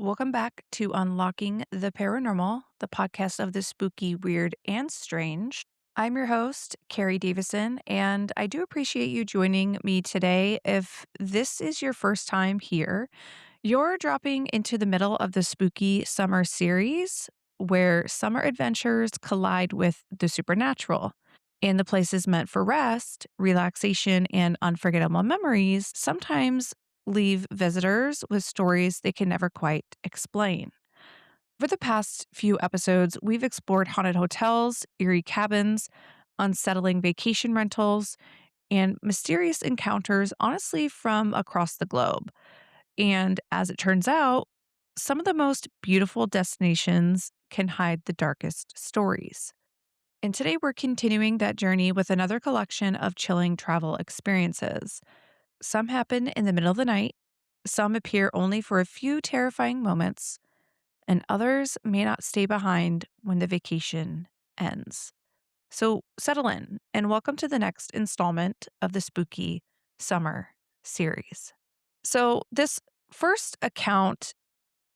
Welcome back to Unlocking the Paranormal, the podcast of the spooky, weird, and strange. I'm your host, Carrie Davison, and I do appreciate you joining me today. If this is your first time here, you're dropping into the middle of the spooky summer series where summer adventures collide with the supernatural. And the places meant for rest, relaxation, and unforgettable memories sometimes leave visitors with stories they can never quite explain. For the past few episodes, we've explored haunted hotels, eerie cabins, unsettling vacation rentals, and mysterious encounters, honestly, from across the globe. And as it turns out, some of the most beautiful destinations can hide the darkest stories. And today we're continuing that journey with another collection of chilling travel experiences. Some happen in the middle of the night, some appear only for a few terrifying moments, and others may not stay behind when the vacation ends. So settle in and welcome to the next installment of the Spooky Summer series. So, this first account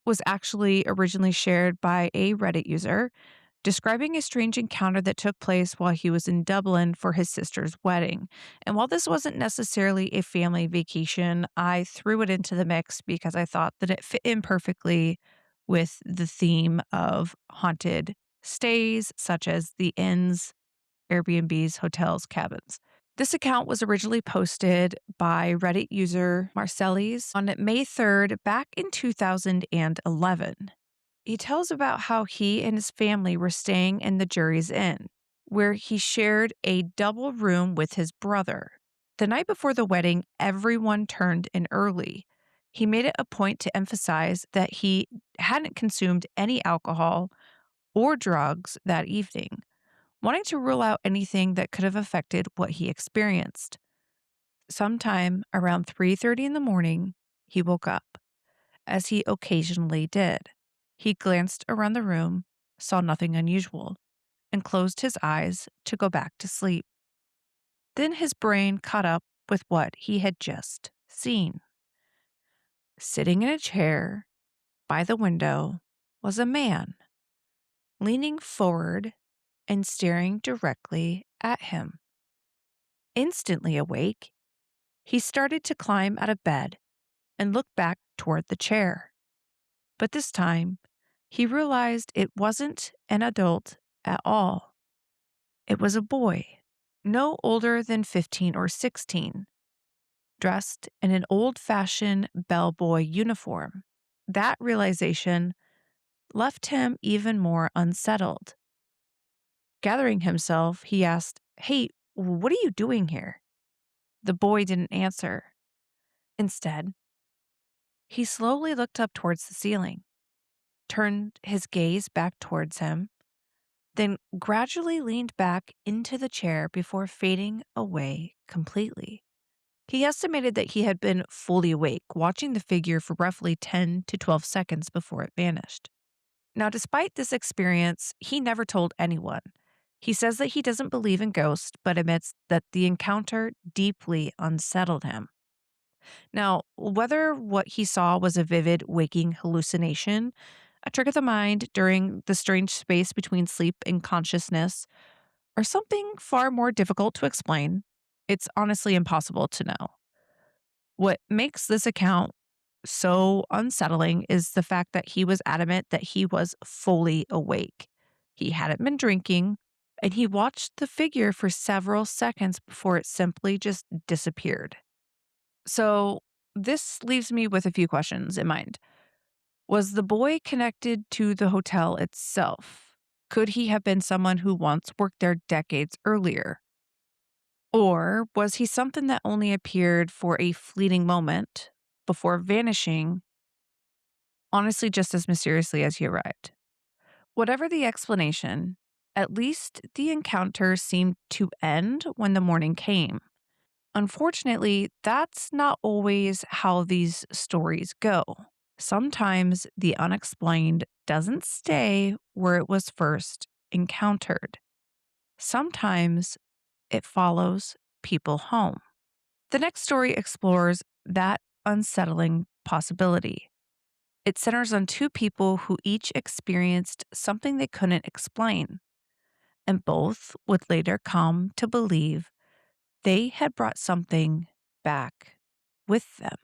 was actually originally shared by a Reddit user describing a strange encounter that took place while he was in Dublin for his sister's wedding. And while this wasn't necessarily a family vacation, I threw it into the mix because I thought that it fit in perfectly with the theme of haunted stays, such as the inns, Airbnbs, hotels, cabins. This account was originally posted by Reddit user Marcellis on May 3rd back in 2011. He tells about how he and his family were staying in the Jury's Inn, where he shared a double room with his brother. The night before the wedding, everyone turned in early. He made it a point to emphasize that he hadn't consumed any alcohol or drugs that evening, wanting to rule out anything that could have affected what he experienced. Sometime around 3:30 in the morning, he woke up, as he occasionally did. He glanced around the room, saw nothing unusual, and closed his eyes to go back to sleep. Then his brain caught up with what he had just seen. Sitting in a chair by the window was a man, leaning forward and staring directly at him. Instantly awake, he started to climb out of bed and look back toward the chair. But this time, he realized it wasn't an adult at all. It was a boy, no older than 15 or 16, dressed in an old fashioned bellboy uniform. That realization left him even more unsettled. Gathering himself, he asked, "Hey, what are you doing here?" The boy didn't answer. Instead, he slowly looked up towards the ceiling, turned his gaze back towards him, then gradually leaned back into the chair before fading away completely. He estimated that he had been fully awake, watching the figure for roughly 10 to 12 seconds before it vanished. Now, despite this experience, he never told anyone. He says that he doesn't believe in ghosts, but admits that the encounter deeply unsettled him. Now, whether what he saw was a vivid waking hallucination, a trick of the mind during the strange space between sleep and consciousness, or something far more difficult to explain, it's honestly impossible to know. What makes this account so unsettling is the fact that he was adamant that he was fully awake. He hadn't been drinking, and he watched the figure for several seconds before it simply just disappeared. So, this leaves me with a few questions in mind. Was the boy connected to the hotel itself? Could he have been someone who once worked there decades earlier? Or was he something that only appeared for a fleeting moment before vanishing, honestly, just as mysteriously as he arrived? Whatever the explanation, at least the encounter seemed to end when the morning came. Unfortunately, that's not always how these stories go. Sometimes the unexplained doesn't stay where it was first encountered. Sometimes it follows people home. The next story explores that unsettling possibility. It centers on two people who each experienced something they couldn't explain, and both would later come to believe they had brought something back with them.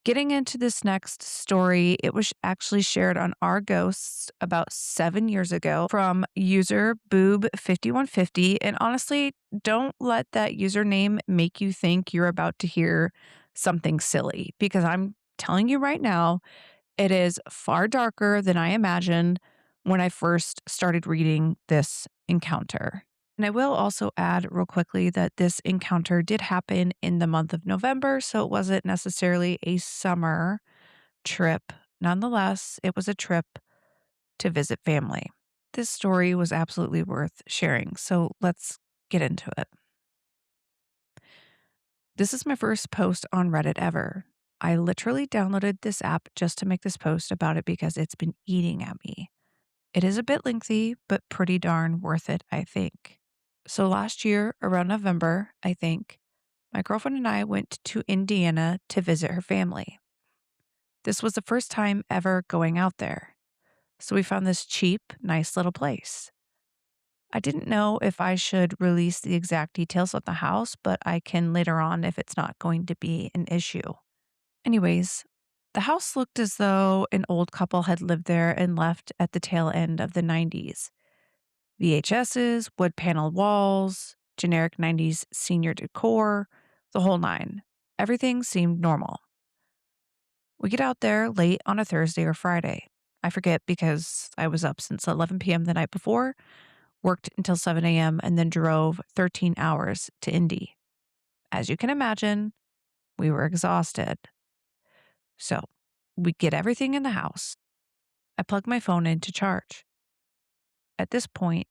Getting into this next story, it was actually shared on Our Ghosts about 7 years ago from user Boob5150. And honestly, don't let that username make you think you're about to hear something silly, because I'm telling you right now, it is far darker than I imagined when I first started reading this encounter. And I will also add real quickly that this encounter did happen in the month of November, so it wasn't necessarily a summer trip. Nonetheless, it was a trip to visit family. This story was absolutely worth sharing, so let's get into it. This is my first post on Reddit ever. I literally downloaded this app just to make this post about it because it's been eating at me. It is a bit lengthy, but pretty darn worth it, I think. So last year, around November, I think, my girlfriend and I went to Indiana to visit her family. This was the first time ever going out there. So we found this cheap, nice little place. I didn't know if I should release the exact details of the house, but I can later on if it's not going to be an issue. Anyways, the house looked as though an old couple had lived there and left at the tail end of the 90s. VHSs, wood paneled walls, generic 90s senior decor, the whole nine. Everything seemed normal. We get out there late on a Thursday or Friday. I forget because I was up since 11 p.m. the night before, worked until 7 a.m., and then drove 13 hours to Indy. As you can imagine, we were exhausted. So we get everything in the house. I plug my phone in to charge. At this point,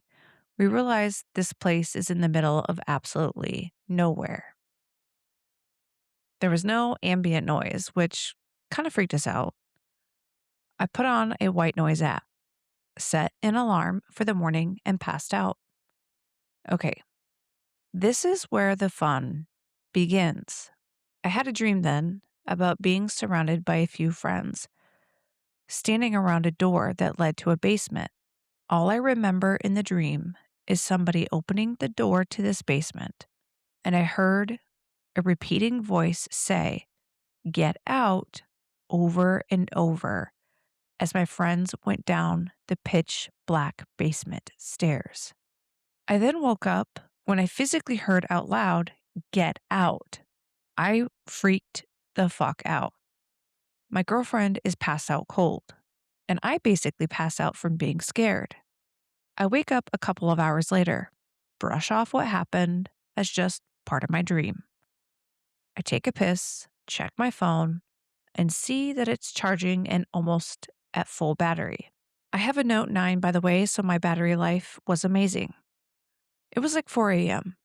we realize this place is in the middle of absolutely nowhere. There was no ambient noise, which kind of freaked us out. I put on a white noise app, set an alarm for the morning, and passed out. Okay, this is where the fun begins. I had a dream then about being surrounded by a few friends, standing around a door that led to a basement. All I remember in the dream is somebody opening the door to this basement, and I heard a repeating voice say, "Get out," over and over as my friends went down the pitch black basement stairs. I then woke up when I physically heard out loud, "Get out." I freaked the fuck out. My girlfriend is passed out cold, and I basically pass out from being scared. I wake up a couple of hours later, brush off what happened as just part of my dream. I take a piss, check my phone, and see that it's charging and almost at full battery. I have a Note 9, by the way, so my battery life was amazing. It was like 4 a.m.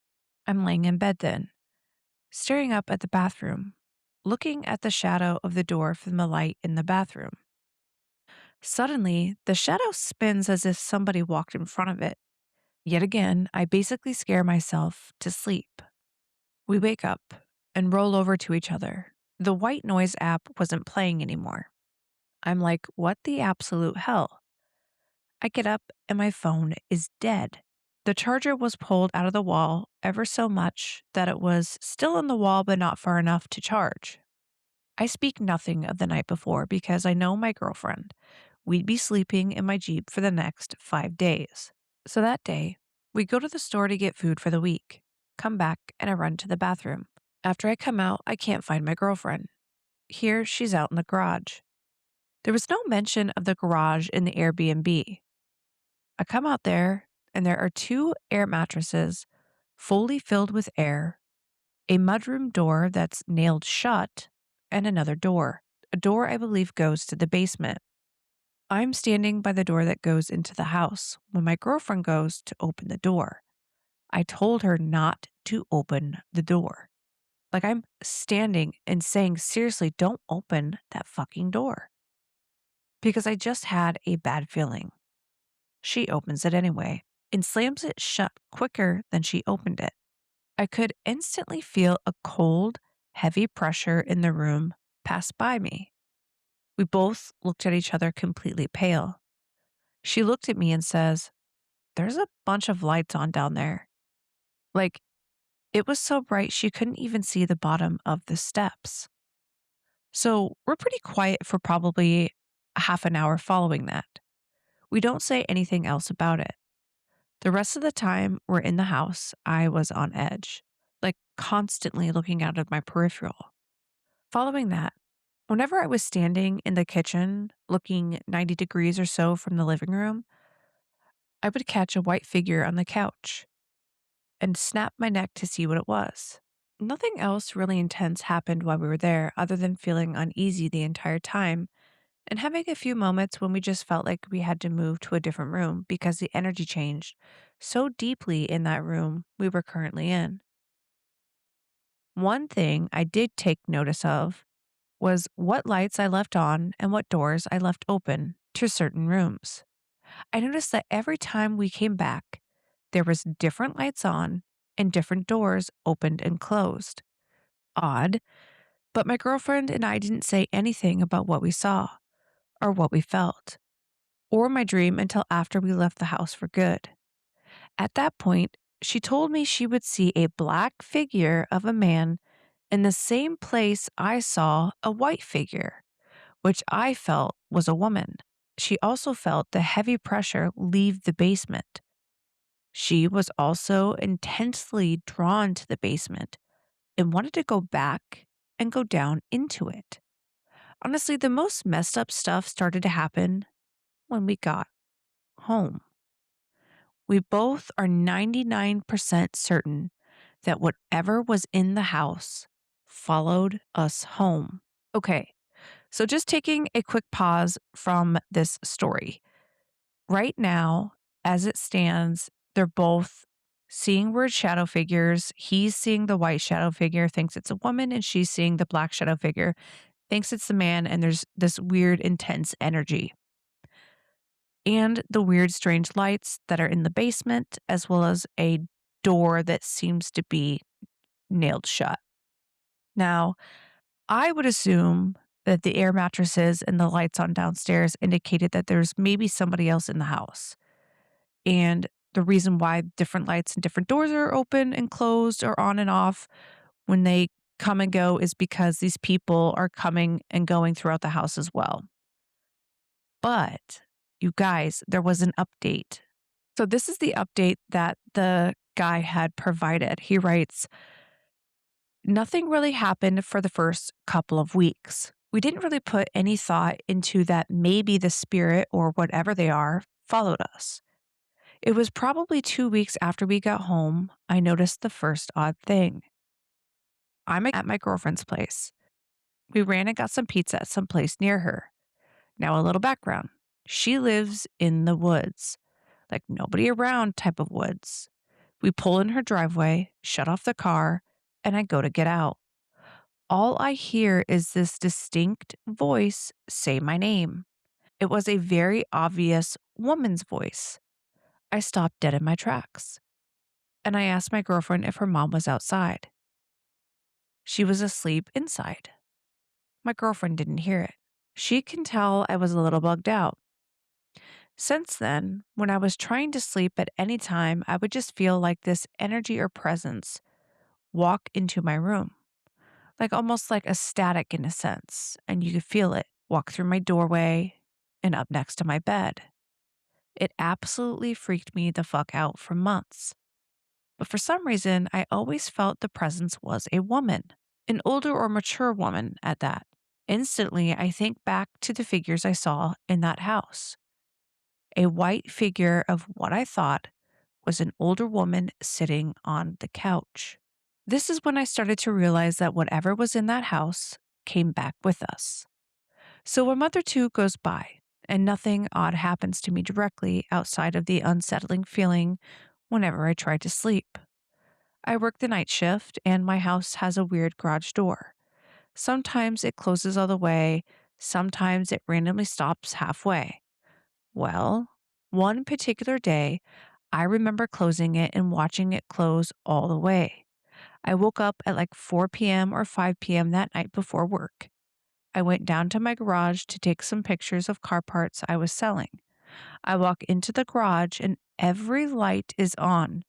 I'm laying in bed then, staring up at the bathroom, looking at the shadow of the door from the light in the bathroom. Suddenly, the shadow spins as if somebody walked in front of it. Yet again, I basically scare myself to sleep. We wake up and roll over to each other. The white noise app wasn't playing anymore. I'm like, what the absolute hell? I get up and my phone is dead. The charger was pulled out of the wall ever so much that it was still in the wall but not far enough to charge. I speak nothing of the night before because I know my girlfriend. We'd be sleeping in my Jeep for the next 5 days. So that day, we go to the store to get food for the week, come back, and I run to the bathroom. After I come out, I can't find my girlfriend. Here, she's out in the garage. There was no mention of the garage in the Airbnb. I come out there, and there are 2 air mattresses fully filled with air, a mudroom door that's nailed shut, and another door. A door I believe goes to the basement. I'm standing by the door that goes into the house when my girlfriend goes to open the door. I told her not to open the door. Like I'm standing and saying, seriously, don't open that fucking door. Because I just had a bad feeling. She opens it anyway and slams it shut quicker than she opened it. I could instantly feel a cold, heavy pressure in the room pass by me. We both looked at each other completely pale. She looked at me and says, "There's a bunch of lights on down there." Like, it was so bright she couldn't even see the bottom of the steps. So we're pretty quiet for probably a half an hour following that. We don't say anything else about it. The rest of the time we're in the house, I was on edge, like constantly looking out of my peripheral. Following that, whenever I was standing in the kitchen, looking 90 degrees or so from the living room, I would catch a white figure on the couch and snap my neck to see what it was. Nothing else really intense happened while we were there other than feeling uneasy the entire time and having a few moments when we just felt like we had to move to a different room because the energy changed so deeply in that room we were currently in. One thing I did take notice of was what lights I left on and what doors I left open to certain rooms. I noticed that every time we came back, there was different lights on and different doors opened and closed. Odd, but my girlfriend and I didn't say anything about what we saw or what we felt or my dream until after we left the house for good. At that point, she told me she would see a black figure of a man in the same place I saw a white figure, which I felt was a woman. She also felt the heavy pressure leave the basement. She was also intensely drawn to the basement and wanted to go back and go down into it. Honestly, the most messed up stuff started to happen when we got home. We both are 99% certain that whatever was in the house followed us home. Okay, so just taking a quick pause from this story. Right now, as it stands, they're both seeing weird shadow figures. He's seeing the white shadow figure, thinks it's a woman, and she's seeing the black shadow figure, thinks it's the man, and there's this weird, intense energy. And the weird, strange lights that are in the basement, as well as a door that seems to be nailed shut. Now, I would assume that the air mattresses and the lights on downstairs indicated that there's maybe somebody else in the house. And the reason why different lights and different doors are open and closed or on and off when they come and go is because these people are coming and going throughout the house as well. But you guys, there was an update. So this is the update that the guy had provided. He writes, "Nothing really happened for the first couple of weeks. We didn't really put any thought into that maybe the spirit or whatever they are followed us. It was probably 2 weeks after we got home, I noticed the first odd thing. I'm at my girlfriend's place. We ran and got some pizza at some place near her. Now, a little background. She lives in the woods, like nobody around type of woods. We pull in her driveway, shut off the car, and I go to get out. All I hear is this distinct voice say my name. It was a very obvious woman's voice. I stopped dead in my tracks, and I asked my girlfriend if her mom was outside. She was asleep inside. My girlfriend didn't hear it. She can tell I was a little bugged out. Since then, when I was trying to sleep at any time, I would just feel like this energy or presence walk into my room, like almost like a static in a sense, and you could feel it walk through my doorway and up next to my bed. It absolutely freaked me the fuck out for months. But for some reason, I always felt the presence was a woman, an older or mature woman at that. Instantly, I think back to the figures I saw in that house. A white figure of what I thought was an older woman sitting on the couch. This is when I started to realize that whatever was in that house came back with us. So a month or two goes by, and nothing odd happens to me directly outside of the unsettling feeling whenever I try to sleep. I work the night shift, and my house has a weird garage door. Sometimes it closes all the way, sometimes it randomly stops halfway. Well, one particular day, I remember closing it and watching it close all the way. I woke up at like 4 p.m. or 5 p.m. that night before work. I went down to my garage to take some pictures of car parts I was selling. I walk into the garage and every light is on.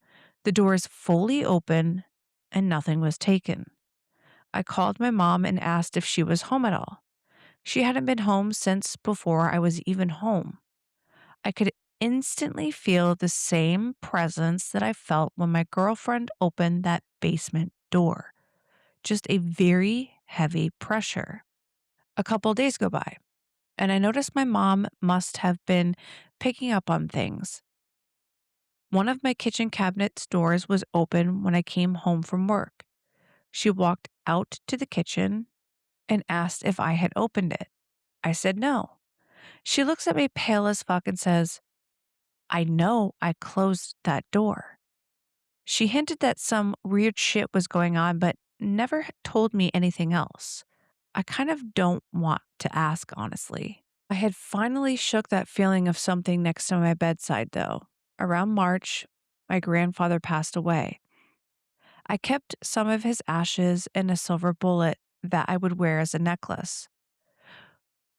The door is fully open and nothing was taken. I called my mom and asked if she was home at all. She hadn't been home since before I was even home. I could instantly feel the same presence that I felt when my girlfriend opened that basement door. Just a very heavy pressure. A couple days go by, and I noticed my mom must have been picking up on things. One of my kitchen cabinet's doors was open when I came home from work. She walked out to the kitchen and asked if I had opened it. I said no. She looks at me pale as fuck and says, I know I closed that door. She hinted that some weird shit was going on, but never told me anything else. I kind of don't want to ask, honestly. I had finally shook that feeling of something next to my bedside, though. Around March, my grandfather passed away. I kept some of his ashes in a silver bullet that I would wear as a necklace.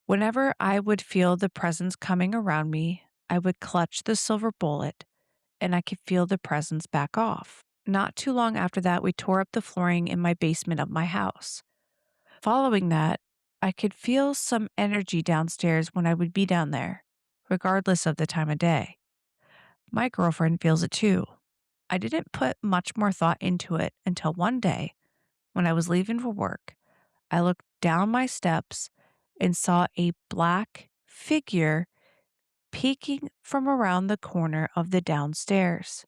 Whenever I would feel the presence coming around me, I would clutch the silver bullet and I could feel the presence back off. Not too long after that, we tore up the flooring in my basement of my house. Following that, I could feel some energy downstairs when I would be down there, regardless of the time of day. My girlfriend feels it too. I didn't put much more thought into it until one day, when I was leaving for work, I looked down my steps and saw a black figure peeking from around the corner of the downstairs.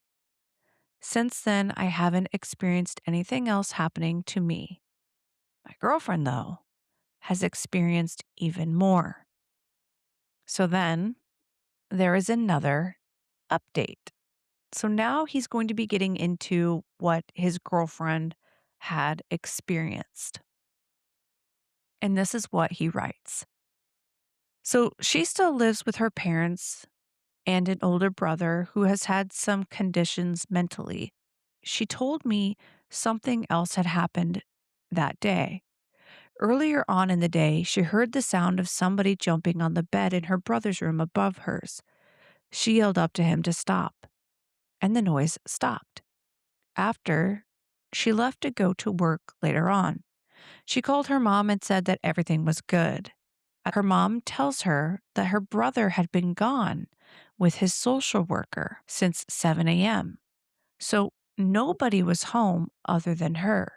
Since then, I haven't experienced anything else happening to me. My girlfriend, though, has experienced even more. So then there is another update. So now he's going to be getting into what his girlfriend had experienced. And this is what he writes. So she still lives with her parents and an older brother who has had some conditions mentally. She told me something else had happened that day. Earlier on in the day, she heard the sound of somebody jumping on the bed in her brother's room above hers. She yelled up to him to stop, and the noise stopped. After, she left to go to work later on. She called her mom and said that everything was good. Her mom tells her that her brother had been gone with his social worker since 7 a.m. So nobody was home other than her.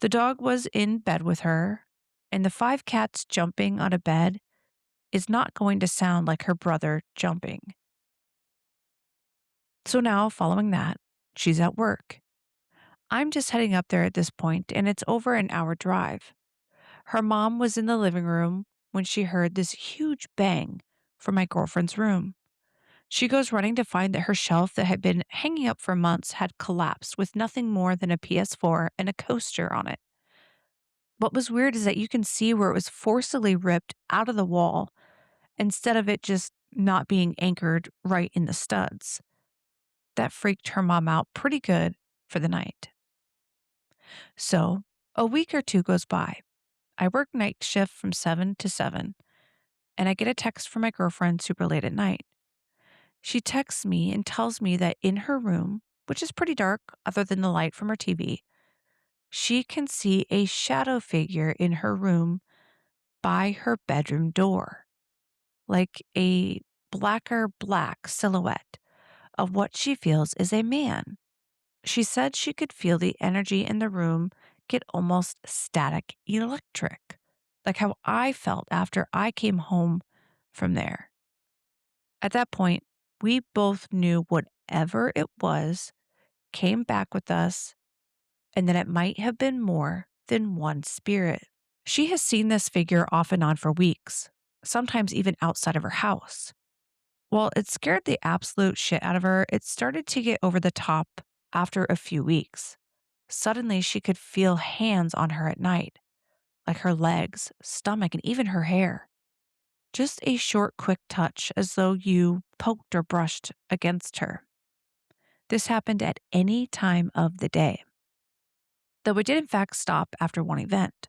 The dog was in bed with her, and the 5 cats jumping on a bed is not going to sound like her brother jumping. So now, following that, she's at work. I'm just heading up there at this point, and it's over an hour drive. Her mom was in the living room when she heard this huge bang from my girlfriend's room. She goes running to find that her shelf that had been hanging up for months had collapsed with nothing more than a PS4 and a coaster on it. What was weird is that you can see where it was forcibly ripped out of the wall instead of it just not being anchored right in the studs. That freaked her mom out pretty good for the night. So, a week or two goes by. I work night shift from 7 to 7, and I get a text from my girlfriend super late at night. She texts me and tells me that in her room, which is pretty dark other than the light from her TV, she can see a shadow figure in her room by her bedroom door, like a blacker black silhouette of what she feels is a man. She said she could feel the energy in the room get almost static electric, like how I felt after I came home from there. At that point, we both knew whatever it was came back with us and that it might have been more than one spirit. She has seen this figure off and on for weeks, sometimes even outside of her house. While it scared the absolute shit out of her, it started to get over the top after a few weeks. Suddenly, she could feel hands on her at night, like her legs, stomach, and even her hair. Just a short, quick touch as though you poked or brushed against her. This happened at any time of the day. Though it did in fact stop after one event.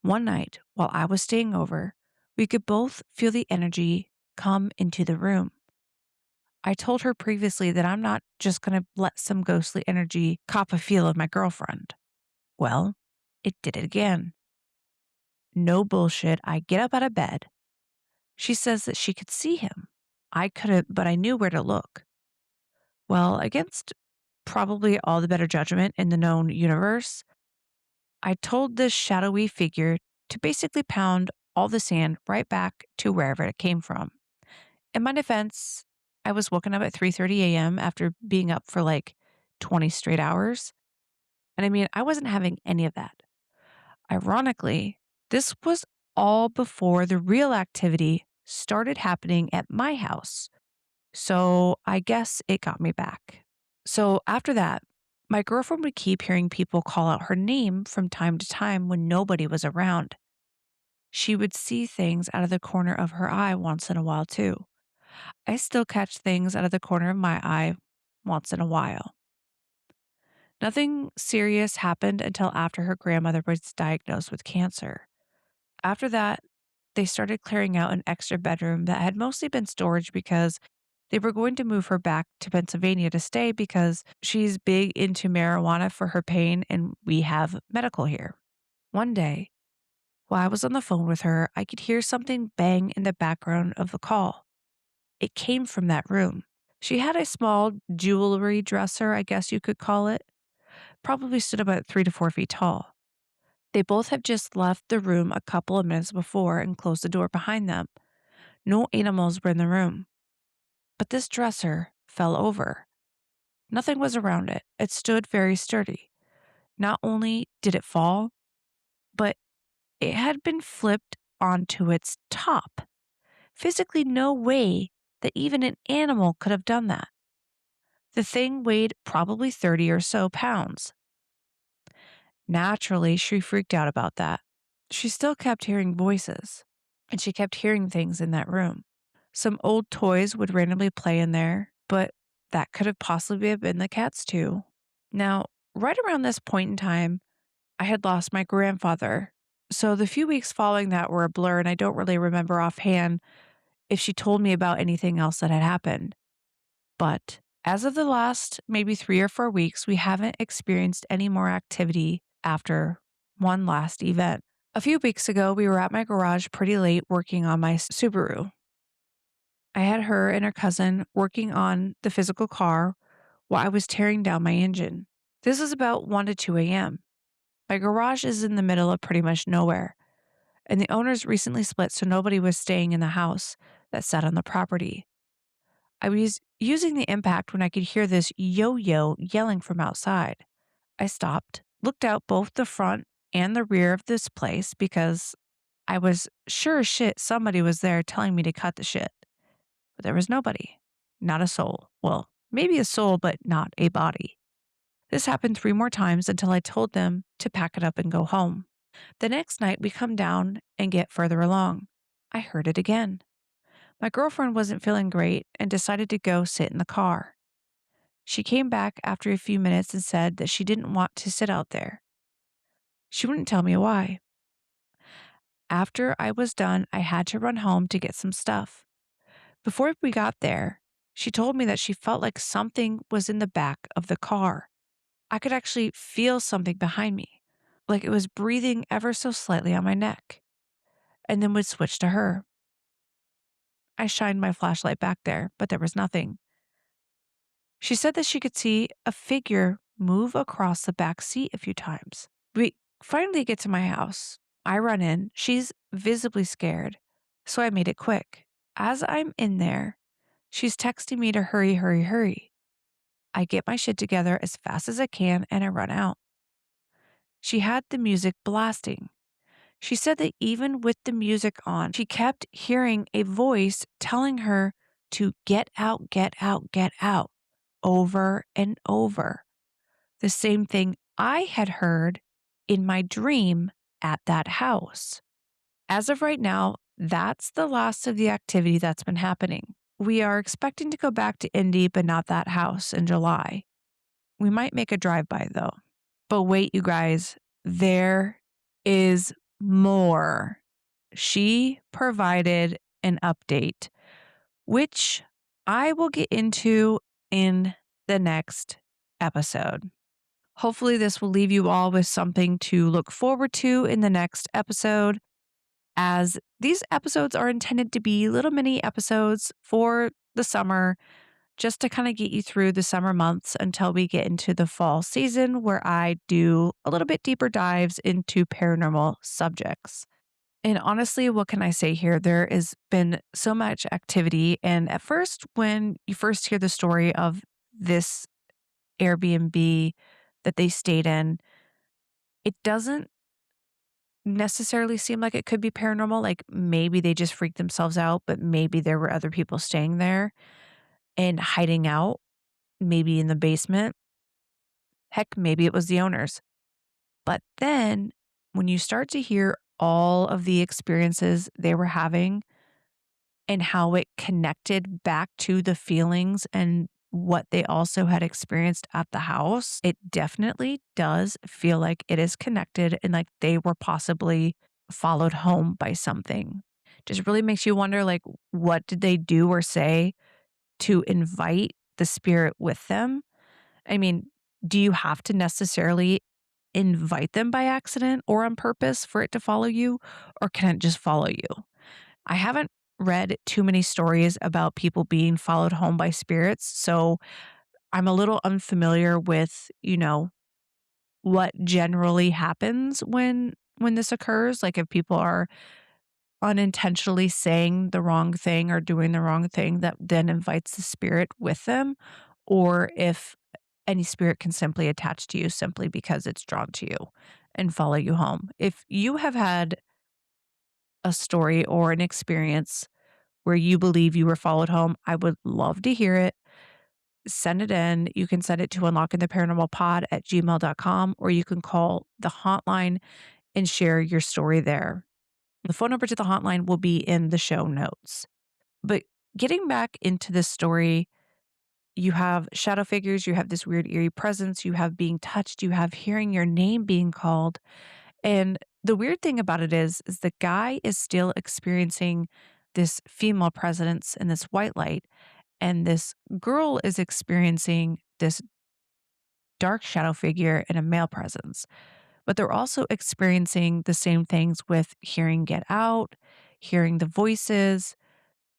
One night, while I was staying over, we could both feel the energy come into the room. I told her previously that I'm not just going to let some ghostly energy cop a feel of my girlfriend. Well, it did it again. No bullshit. I get up out of bed. She says that she could see him. I couldn't, but I knew where to look. Well, against probably all the better judgment in the known universe, I told this shadowy figure to basically pound all the sand right back to wherever it came from. In my defense, I was woken up at 3:30 a.m. after being up for like 20 straight hours. And I mean, I wasn't having any of that. Ironically, this was all before the real activity started happening at my house. So I guess it got me back. So after that, my girlfriend would keep hearing people call out her name from time to time when nobody was around. She would see things out of the corner of her eye once in a while, too. I still catch things out of the corner of my eye once in a while. Nothing serious happened until after her grandmother was diagnosed with cancer. After that, they started clearing out an extra bedroom that had mostly been storage because they were going to move her back to Pennsylvania to stay because she's big into marijuana for her pain and we have medical here. One day, while I was on the phone with her, I could hear something bang in the background of the call. It came from that room. She had a small jewelry dresser, I guess you could call it, probably stood about 3 to 4 feet tall. They both had just left the room a couple of minutes before and closed the door behind them. No animals were in the room. But this dresser fell over. Nothing was around it. It stood very sturdy. Not only did it fall, but it had been flipped onto its top. Physically, no way that even an animal could have done that. The thing weighed probably 30 or so pounds. Naturally, she freaked out about that. She still kept hearing voices, and she kept hearing things in that room. Some old toys would randomly play in there, but that could have possibly been the cats too. Now, right around this point in time, I had lost my grandfather. So the few weeks following that were a blur, and I don't really remember offhand if she told me about anything else that had happened. But as of the last maybe 3 or 4 weeks, we haven't experienced any more activity after one last event. A few weeks ago, we were at my garage pretty late working on my Subaru. I had her and her cousin working on the physical car while I was tearing down my engine. This was about 1 to 2 a.m. My garage is in the middle of pretty much nowhere, and the owners recently split, so nobody was staying in the house that sat on the property. I was using the impact when I could hear this yo-yo yelling from outside. I stopped, looked out both the front and the rear of this place because I was sure as shit somebody was there telling me to cut the shit. But there was nobody. Not a soul. Well, maybe a soul, but not a body. This happened 3 more times until I told them to pack it up and go home. The next night, we come down and get further along. I heard it again. My girlfriend wasn't feeling great and decided to go sit in the car. She came back after a few minutes and said that she didn't want to sit out there. She wouldn't tell me why. After I was done, I had to run home to get some stuff. Before we got there, she told me that she felt like something was in the back of the car. I could actually feel something behind me, like it was breathing ever so slightly on my neck, and then would switch to her. I shined my flashlight back there, but there was nothing. She said that she could see a figure move across the back seat a few times. We finally get to my house. I run in. She's visibly scared, so I made it quick. As I'm in there, she's texting me to hurry, hurry, hurry. I get my shit together as fast as I can and I run out. She had the music blasting. She said that even with the music on, she kept hearing a voice telling her to get out, get out, get out, over and over. The same thing I had heard in my dream at that house. As of right now, that's the last of the activity that's been happening. We are expecting to go back to Indy, but not that house in July. We might make a drive-by though. But wait, you guys, there is more. She provided an update, which I will get into in the next episode. Hopefully, this will leave you all with something to look forward to in the next episode, as these episodes are intended to be little mini episodes for the summer, just to kind of get you through the summer months until we get into the fall season, where I do a little bit deeper dives into paranormal subjects. And honestly, what can I say here? There has been so much activity. And at first, when you first hear the story of this Airbnb that they stayed in, it doesn't necessarily seem like it could be paranormal. Like maybe they just freaked themselves out, but maybe there were other people staying there and hiding out, maybe in the basement. Heck, maybe it was the owners. But then when you start to hear all of the experiences they were having and how it connected back to the feelings and what they also had experienced at the house, it definitely does feel like it is connected and like they were possibly followed home by something. Just really makes you wonder, like, what did they do or say to invite the spirit with them? I mean, do you have to necessarily invite them by accident or on purpose for it to follow you, or can it just follow you? I haven't read too many stories about people being followed home by spirits, so I'm a little unfamiliar with, what generally happens when this occurs, like if people are unintentionally saying the wrong thing or doing the wrong thing that then invites the spirit with them, or if any spirit can simply attach to you simply because it's drawn to you and follow you home. If you have had a story or an experience where you believe you were followed home, I would love to hear it. Send it in. You can send it to unlockingtheparanormalpod@gmail.com, or you can call the hotline and share your story there. The phone number to the hotline will be in the show notes. But getting back into this story, you have shadow figures, you have this weird eerie presence, you have being touched, you have hearing your name being called. And the weird thing about it is the guy is still experiencing this female presence in this white light, and this girl is experiencing this dark shadow figure in a male presence. But they're also experiencing the same things with hearing get out, hearing the voices,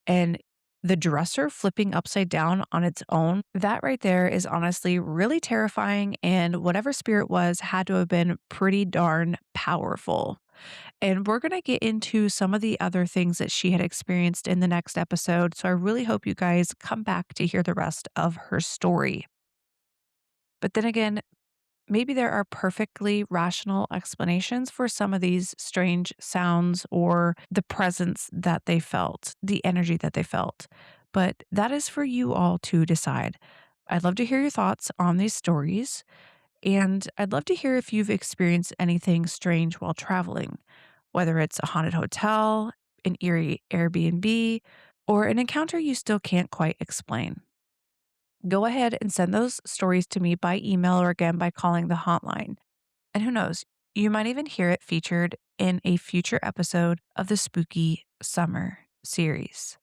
and the dresser flipping upside down on its own. That right there is honestly really terrifying. And whatever spirit was had to have been pretty darn powerful. And we're going to get into some of the other things that she had experienced in the next episode. So I really hope you guys come back to hear the rest of her story. But then again, maybe there are perfectly rational explanations for some of these strange sounds or the presence that they felt, the energy that they felt. But that is for you all to decide. I'd love to hear your thoughts on these stories. And I'd love to hear if you've experienced anything strange while traveling, whether it's a haunted hotel, an eerie Airbnb, or an encounter you still can't quite explain. Go ahead and send those stories to me by email or again by calling the hotline. And who knows, you might even hear it featured in a future episode of the Spooky Summer series.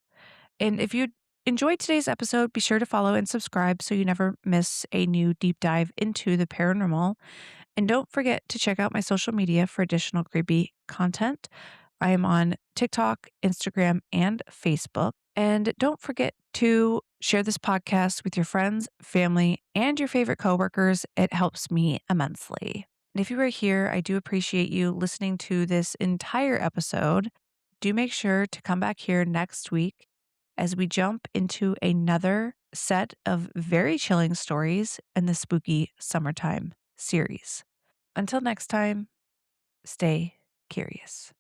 And if you enjoyed today's episode, be sure to follow and subscribe so you never miss a new deep dive into the paranormal. And don't forget to check out my social media for additional creepy content. I am on TikTok, Instagram, and Facebook. And don't forget to share this podcast with your friends, family, and your favorite coworkers. It helps me immensely. And if you are here, I do appreciate you listening to this entire episode. Do make sure to come back here next week as we jump into another set of very chilling stories in the Spooky Summertime series. Until next time, stay curious.